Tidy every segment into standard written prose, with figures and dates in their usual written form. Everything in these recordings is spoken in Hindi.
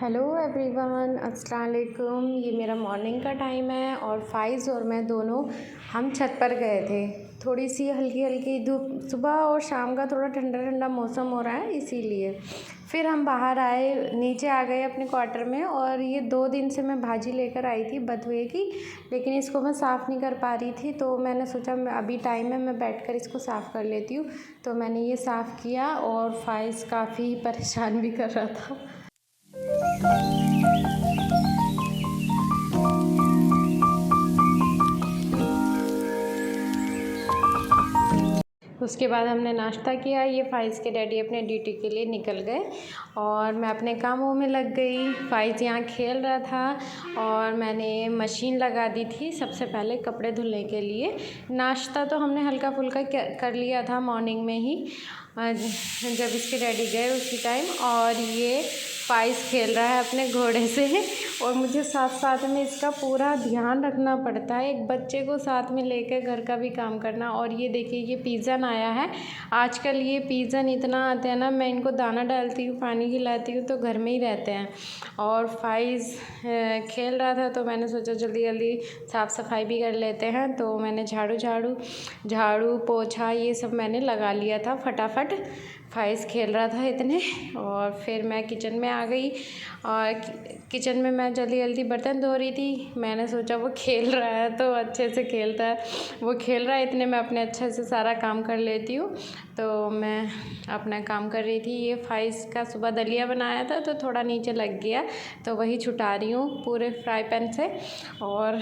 हेलो एवरीवन, अस्सलाम वालेकुम। ये मेरा मॉर्निंग का टाइम है और फ़ाइज़ और मैं दोनों हम छत पर गए थे। थोड़ी सी हल्की हल्की धूप, सुबह और शाम का थोड़ा ठंडा ठंडा मौसम हो रहा है, इसीलिए फिर हम बाहर आए, नीचे आ गए अपने क्वार्टर में। और ये 2 दिन से मैं भाजी लेकर आई थी बथुए की, लेकिन इसको मैं साफ़ नहीं कर पा रही थी, तो मैंने सोचा मैं अभी टाइम है, मैं बैठकर इसको साफ़ कर लेती हूँ। तो मैंने ये साफ़ किया और फ़ाइज़ काफ़ी परेशान भी कर रहा था। उसके बाद हमने नाश्ता किया। ये फ़ाइज़ के डैडी अपने ड्यूटी के लिए निकल गए और मैं अपने कामों में लग गई। फ़ाइज़ यहाँ खेल रहा था और मैंने मशीन लगा दी थी सबसे पहले कपड़े धुलने के लिए। नाश्ता तो हमने हल्का फुल्का कर लिया था मॉर्निंग में ही, जब इसके डैडी गए उसी टाइम। और ये फ़ाइज़ खेल रहा है अपने घोड़े से और मुझे साथ साथ में इसका पूरा ध्यान रखना पड़ता है, एक बच्चे को साथ में लेकर घर का भी काम करना। और ये देखिए, ये पिज़न आया है। आजकल ये पिज़न इतना आते हैं ना, मैं इनको दाना डालती हूँ, पानी खिलाती हूँ तो घर में ही रहते हैं। और फ़ाइज़ खेल रहा था तो मैंने सोचा जल्दी जल्दी साफ़ सफाई भी कर लेते हैं। तो मैंने झाड़ू पोछा ये सब मैंने लगा लिया था फटाफट। फ़ाइज़ खेल रहा था इतने, और फिर मैं किचन में आ गई और किचन में मैं जल्दी जल्दी बर्तन धो रही थी। मैंने सोचा वो खेल रहा है तो अच्छे से खेलता है, वो खेल रहा है इतने में अपने अच्छे से सारा काम कर लेती हूँ। तो मैं अपना काम कर रही थी। ये फ़ाइज़ का सुबह दलिया बनाया था तो थोड़ा नीचे लग गया, तो वही छुटा रही हूँ पूरे फ्राई पैन से। और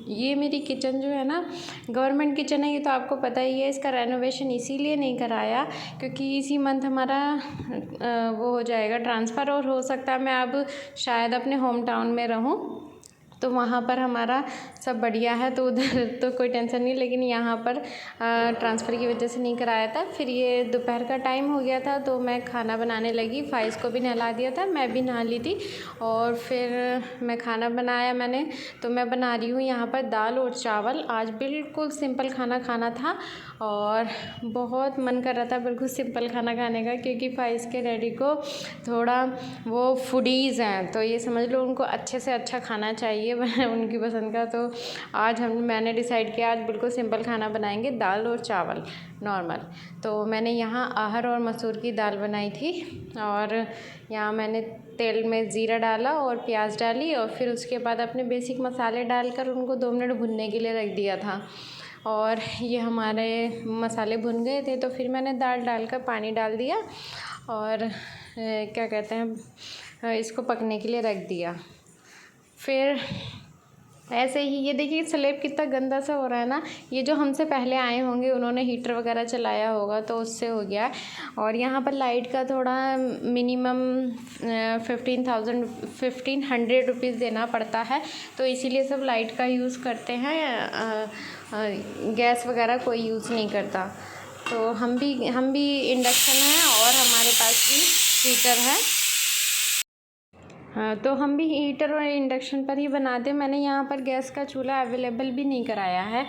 ये मेरी किचन जो है ना, गवर्नमेंट किचन है, ये तो आपको पता ही है। इसका रेनोवेशन इसीलिए नहीं कराया क्योंकि इसी मंथ हमारा वो हो जाएगा ट्रांसफ़र, और हो सकता है मैं अब शायद अपने होम टाउन में रहूँ, तो वहाँ पर हमारा सब बढ़िया है, तो उधर तो कोई टेंशन नहीं। लेकिन यहाँ पर ट्रांसफ़र की वजह से नहीं कराया था। फिर ये दोपहर का टाइम हो गया था तो मैं खाना बनाने लगी। फ़ाइज़ को भी नहला दिया था, मैं भी नहा ली थी और फिर मैं खाना बनाया मैंने। तो मैं बना रही हूँ यहाँ पर दाल और चावल। आज बिल्कुल सिंपल खाना खाना था और बहुत मन कर रहा था बिल्कुल सिंपल खाना खाने का, क्योंकि फ़ाइज़ के डैडी को थोड़ा वो फूडीज़ हैं, तो ये समझ लो उनको अच्छे से अच्छा खाना चाहिए उनकी पसंद का। तो आज मैंने डिसाइड किया आज बिल्कुल सिंपल खाना बनाएंगे, दाल और चावल नॉर्मल। तो मैंने यहाँ अरहर और मसूर की दाल बनाई थी और यहाँ मैंने तेल में ज़ीरा डाला और प्याज डाली और फिर उसके बाद अपने बेसिक मसाले डालकर उनको 2 मिनट भुनने के लिए रख दिया था। और ये हमारे मसाले भुन गए थे तो फिर मैंने दाल डालकर पानी डाल दिया और क्या कहते हैं, इसको पकने के लिए रख दिया। फिर ऐसे ही ये देखिए स्लेब कितना गंदा सा हो रहा है ना, ये जो हमसे पहले आए होंगे उन्होंने हीटर वगैरह चलाया होगा तो उससे हो गया। और यहाँ पर लाइट का थोड़ा मिनिमम 1500 रुपीज़ देना पड़ता है, तो इसीलिए सब लाइट का यूज़ करते हैं, गैस वगैरह कोई यूज़ नहीं करता। तो हम भी इंडक्शन है और हमारे पास भी हीटर है। हाँ, तो हम भी हीटर और इंडक्शन पर ही बनाते हैं। मैंने यहाँ पर गैस का चूल्हा अवेलेबल भी नहीं कराया है।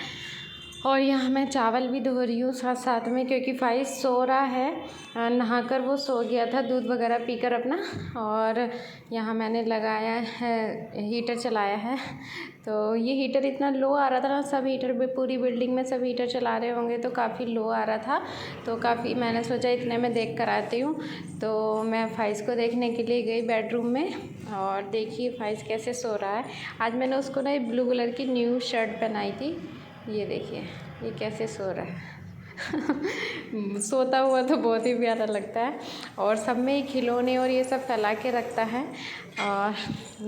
और यहाँ मैं चावल भी धो रही हूँ साथ साथ में, क्योंकि फ़ाइज़ सो रहा है, नहाकर वो सो गया था दूध वगैरह पीकर अपना। और यहाँ मैंने लगाया है, हीटर चलाया है। तो ये हीटर इतना लो आ रहा था ना, सब हीटर पूरी बिल्डिंग में सब हीटर चला रहे होंगे तो काफ़ी लो आ रहा था, तो काफ़ी मैंने सोचा इतने में देख कर आती हूँ। तो मैं फ़ाइज़ को देखने के लिए गई बेडरूम में और देखिए फ़ाइज़ कैसे सो रहा है। आज मैंने उसको ना ब्लू कलर की न्यू शर्ट पहनाई थी, ये देखिए ये कैसे सो रहा है सोता हुआ तो बहुत ही प्यारा लगता है। और सब में खिलौने और ये सब फैला के रखता है। और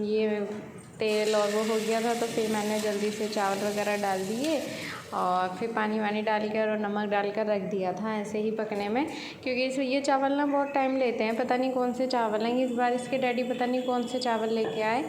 ये तेल और वो हो गया था तो फिर मैंने जल्दी से चावल वगैरह डाल दिए और फिर पानी वानी डाल कर और नमक डालकर रख दिया था ऐसे ही पकने में, क्योंकि ये चावल ना बहुत टाइम लेते हैं। पता नहीं कौन से चावल हैं इस बार, इसके डैडी पता नहीं कौन से चावल लेके आए,